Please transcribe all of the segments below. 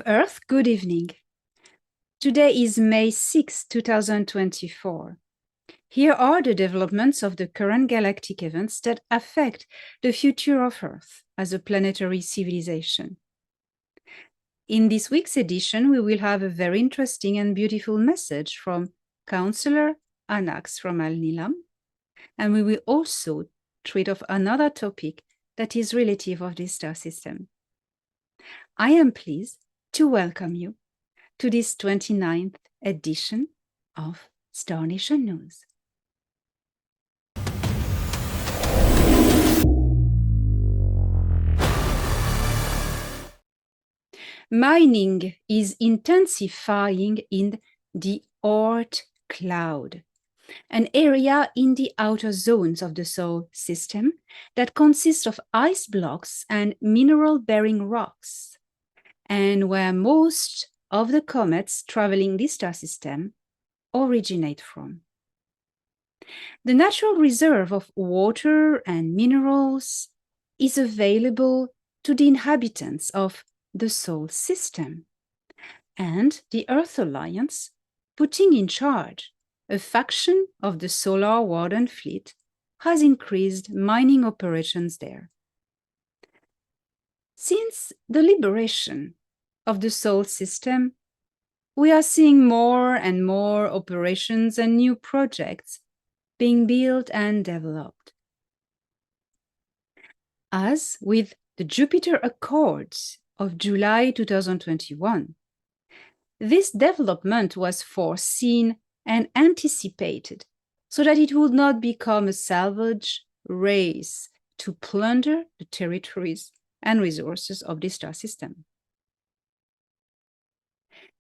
Earth, good evening. Today is May 6, 2024. Here are the developments of the current galactic events that affect the future of Earth as a planetary civilization. In this week's edition, we will have a very interesting and beautiful message from Councilor Annax from Alnilam, and we will also treat of another topic that is relative of this star system. I am pleased to welcome you to this 29th edition of Star Nation News. Mining is intensifying in the Oort cloud, an area in the outer zones of the solar system that consists of ice blocks and mineral-bearing rocks, and where most of the comets traveling this star system originate from. The natural reserve of water and minerals is available to the inhabitants of the solar system, and the Earth Alliance, putting in charge a faction of the Solar Warden Fleet, has increased mining operations there. Since the liberation of the solar system, we are seeing more and more operations and new projects being built and developed. As with the Jupiter Accords of July 2021, this development was foreseen and anticipated so that it would not become a salvage race to plunder the territories and resources of the star system.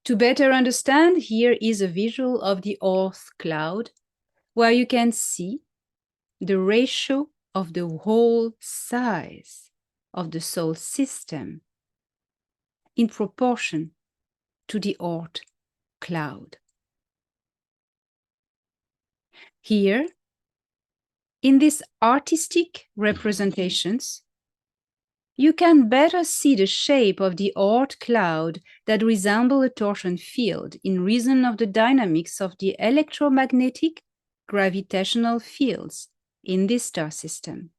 To better understand, here is a visual of the Oort cloud, where you can see the ratio of the whole size of the solar system in proportion to the Oort cloud. Here, in these artistic representations, you can better see the shape of the Oort cloud that resemble a torsion field in reason of the dynamics of the electromagnetic gravitational fields in this star system.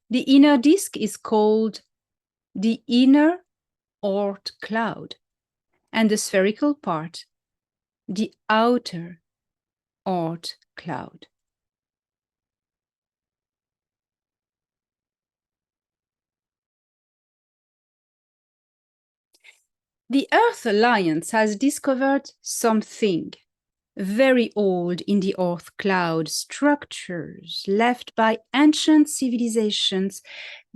The inner disk is called the inner Oort cloud, and the spherical part, the outer Oort cloud. The Earth Alliance has discovered something very old in the Oort cloud, structures left by ancient civilizations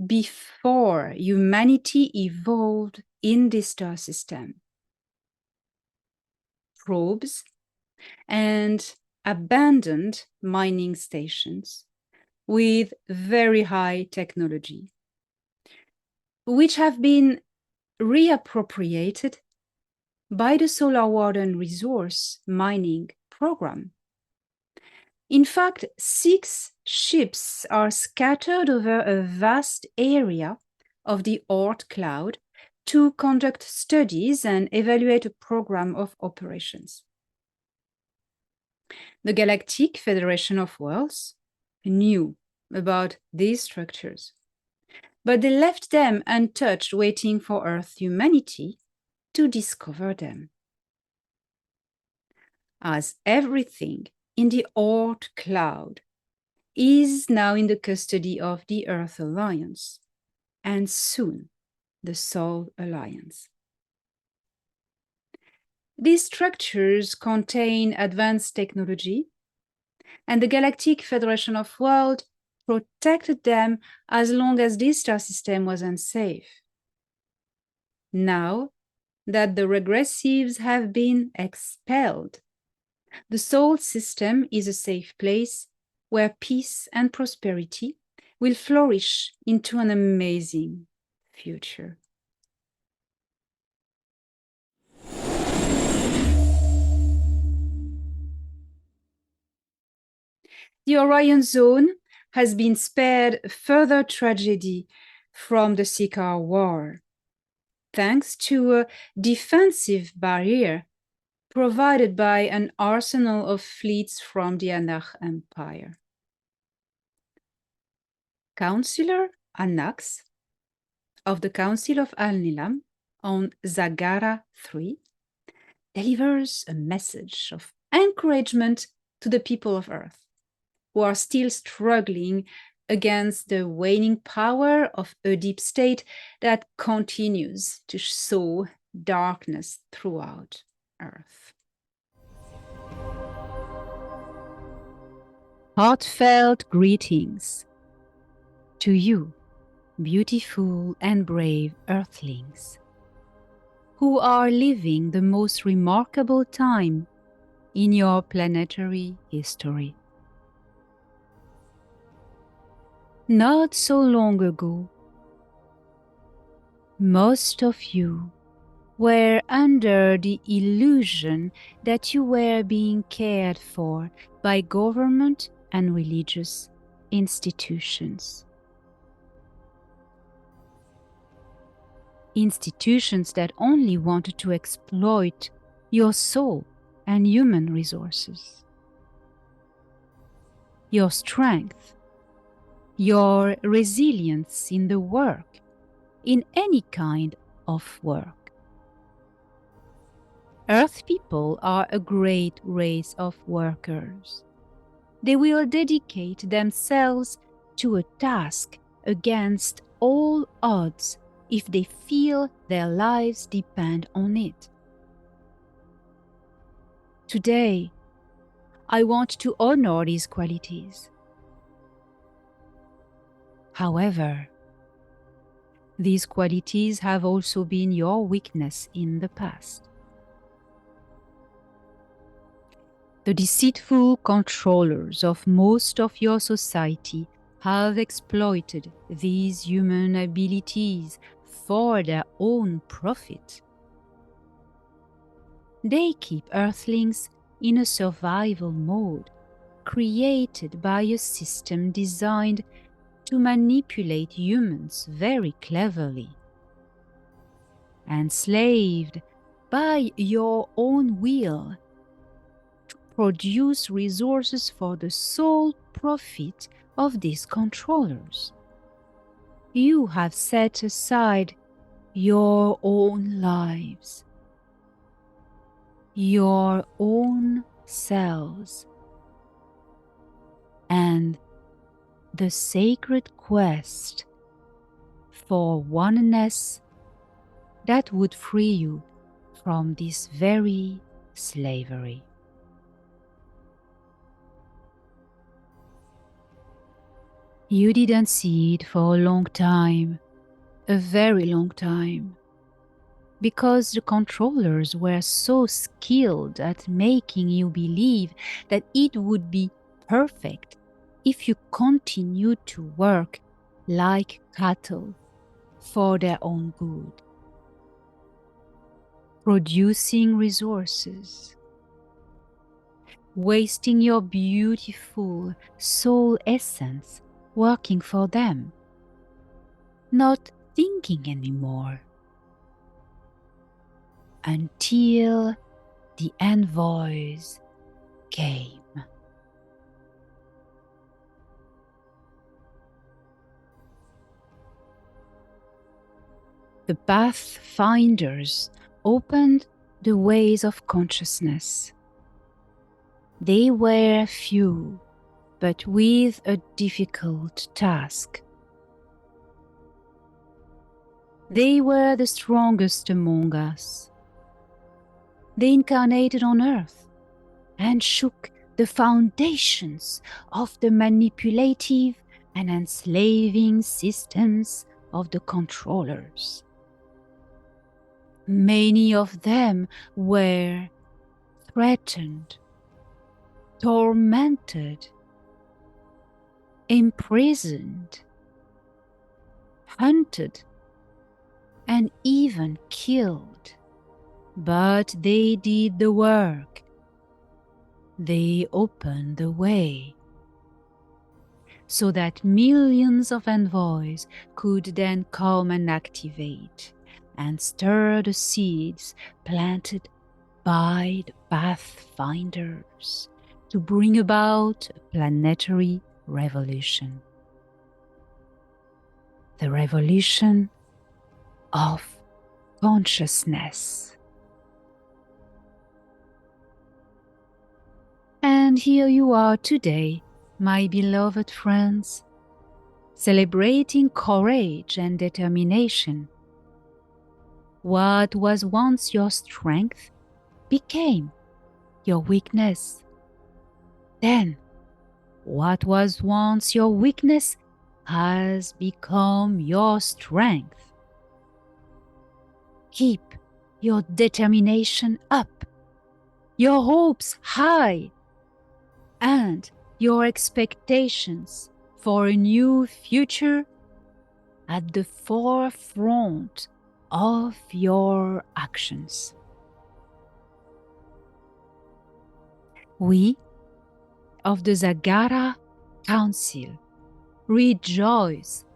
before humanity evolved in this star system. Probes and abandoned mining stations with very high technology, which have been reappropriated by the Solar Warden Resource Mining Program. In fact, 6 ships are scattered over a vast area of the Oort cloud to conduct studies and evaluate a program of operations. The Galactic Federation of Worlds knew about these structures, but they left them untouched, waiting for Earth humanity to discover them. As everything in the Oort cloud is now in the custody of the Earth Alliance, and soon the Solar Alliance. These structures contain advanced technology, and the Galactic Federation of Worlds protected them as long as this star system was unsafe. Now that the regressives have been expelled, the solar system is a safe place where peace and prosperity will flourish into an amazing future. The Orion Zone has been spared further tragedy from the Sikar War. thanks to a defensive barrier provided by an arsenal of fleets from the Anach Empire. Councilor Annax of the Council of Alnilam on Zagara III delivers a message of encouragement to the people of Earth, who are still struggling against the waning power of a deep state that continues to sow darkness throughout Earth. Heartfelt greetings to you, beautiful and brave Earthlings, who are living the most remarkable time in your planetary history. Not so long ago, most of you were under the illusion that you were being cared for by government and religious institutions. Institutions that only wanted to exploit your soul and human resources, your strength, your resilience in the work, in any kind of work. Earth people are a great race of workers. They will dedicate themselves to a task against all odds if they feel their lives depend on it. Today, I want to honor these qualities. However, these qualities have also been your weakness in the past. The deceitful controllers of most of your society have exploited these human abilities for their own profit. They keep Earthlings in a survival mode created by a system designed to manipulate humans very cleverly, enslaved by your own will to produce resources for the sole profit of these controllers. You have set aside your own lives, your own selves, and the sacred quest for oneness that would free you from this very slavery. You didn't see it for a long time, a very long time, because the controllers were so skilled at making you believe that it would be perfect if you continued to work like cattle for their own good, producing resources, wasting your beautiful soul essence working for them, not thinking anymore, until the envoys came. The pathfinders opened the ways of consciousness. They were few, but with a difficult task. They were the strongest among us. They incarnated on Earth and shook the foundations of the manipulative and enslaving systems of the controllers. Many of them were threatened, tormented, imprisoned, hunted, and even killed. But they did the work. They opened the way so that millions of envoys could then come and activate and stir the seeds planted by the pathfinders to bring about a planetary revolution. The revolution of consciousness. And here you are today, my beloved friends, celebrating courage and determination. What was once your strength became your weakness. Then, what was once your weakness has become your strength. Keep your determination up, your hopes high, and your expectations for a new future at the forefront of your actions. We of the Egaroth Council rejoice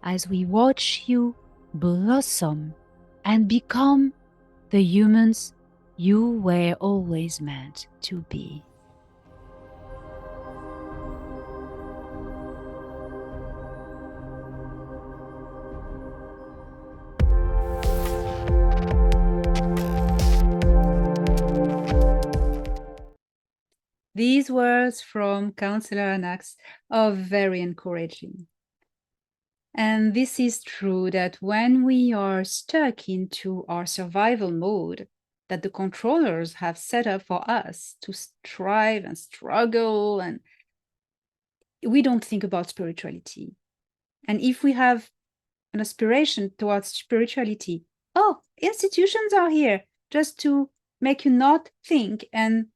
as we watch you blossom and become the humans you were always meant to be. These words from Councilor Annax are very encouraging. And this is true that when we are stuck into our survival mode that the controllers have set up for us to strive and struggle, and we don't think about spirituality. And if we have an aspiration towards spirituality, oh, institutions are here just to make you not think and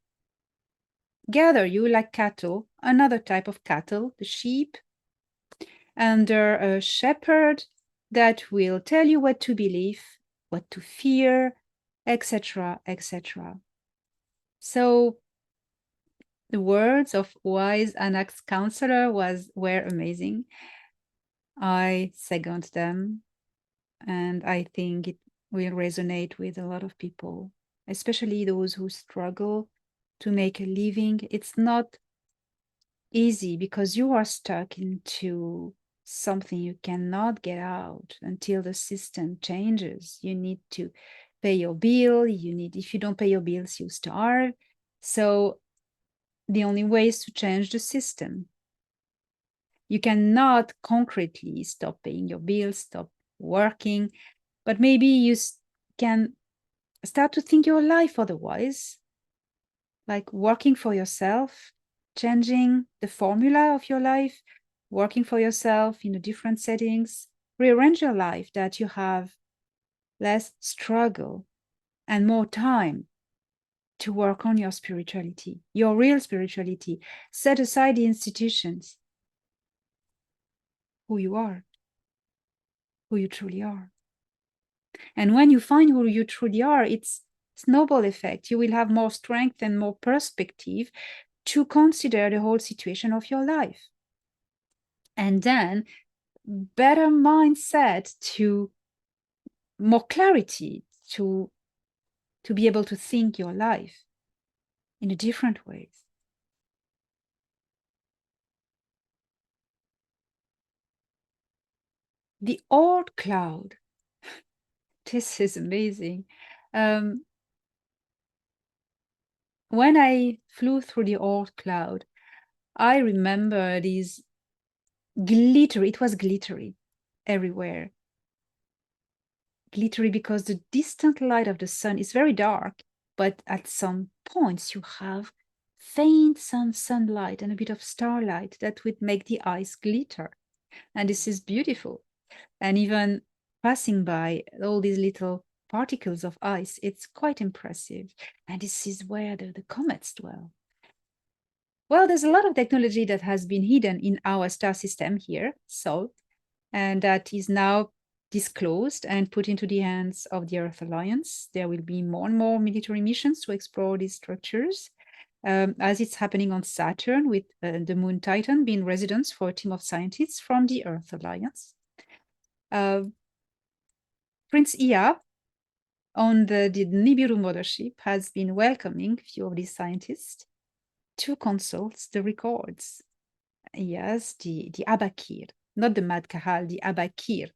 gather you like cattle, another type of cattle, the sheep, under a shepherd that will tell you what to believe, what to fear, etc., etc. So the words of wise Annax counselor were amazing. I second them, and I think it will resonate with a lot of people, especially those who struggle to make a living. It's not easy because you are stuck into something you cannot get out until the system changes. You need to pay your bill. If you don't pay your bills, you starve. So the only way is to change the system. You cannot concretely stop paying your bills, stop working, but maybe you can start to think your life otherwise, like working for yourself, changing the formula of your life, working for yourself in different settings, rearrange your life that you have less struggle and more time to work on your spirituality, your real spirituality. Set aside the institutions, who you are, who you truly are. And when you find who you truly are, it's snowball effect. You will have more strength and more perspective to consider the whole situation of your life. And then better mindset, to more clarity, to be able to think your life in a different ways. The Oort cloud. This is amazing. When I flew through the Oort cloud, I remember these glittery, it was glittery everywhere. Glittery because the distant light of the sun is very dark, but at some points you have faint sunlight and a bit of starlight that would make the eyes glitter. And this is beautiful. And even passing by all these little particles of ice, it's quite impressive. And this is where the comets dwell. Well, there's a lot of technology that has been hidden in our star system here, Sol, and that is now disclosed and put into the hands of the Earth Alliance. There will be more and more military missions to explore these structures, as it's happening on Saturn, with the moon Titan being residence for a team of scientists from the Earth Alliance. Prince Ea on the Nibiru mothership has been welcoming a few of these scientists to consult the records. Yes, the Abakir, not the Mad Kahal, the Abakir.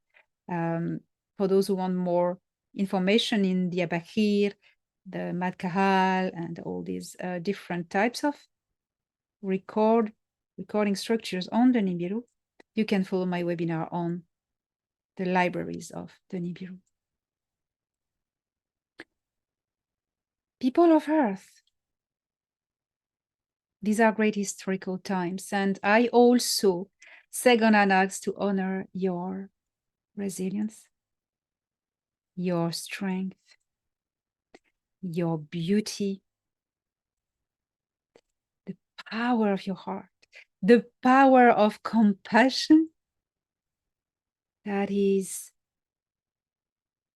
For those who want more information in the Abakir, the Mad Kahal, and all these different types of recording structures on the Nibiru, you can follow my webinar on the libraries of the Nibiru. People of Earth, these are great historical times, and I also say on Annax to honor your resilience, your strength, your beauty, the power of your heart, the power of compassion. That is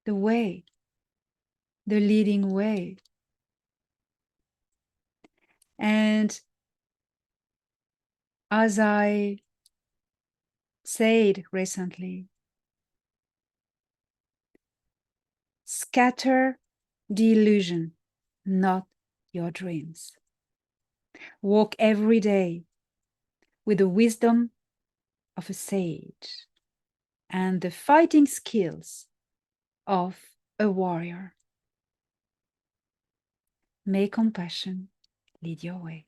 the way, the leading way. And as I said recently, scatter the illusion, not your dreams. Walk every day with the wisdom of a sage and the fighting skills of a warrior. May compassion lead your way.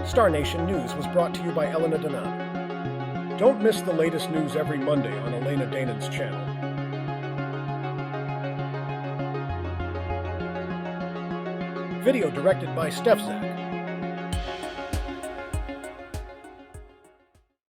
Star Nation News was brought to you by Elena Danan. Don't miss the latest news every Monday on Elena Danan's channel. Video directed by StefZak.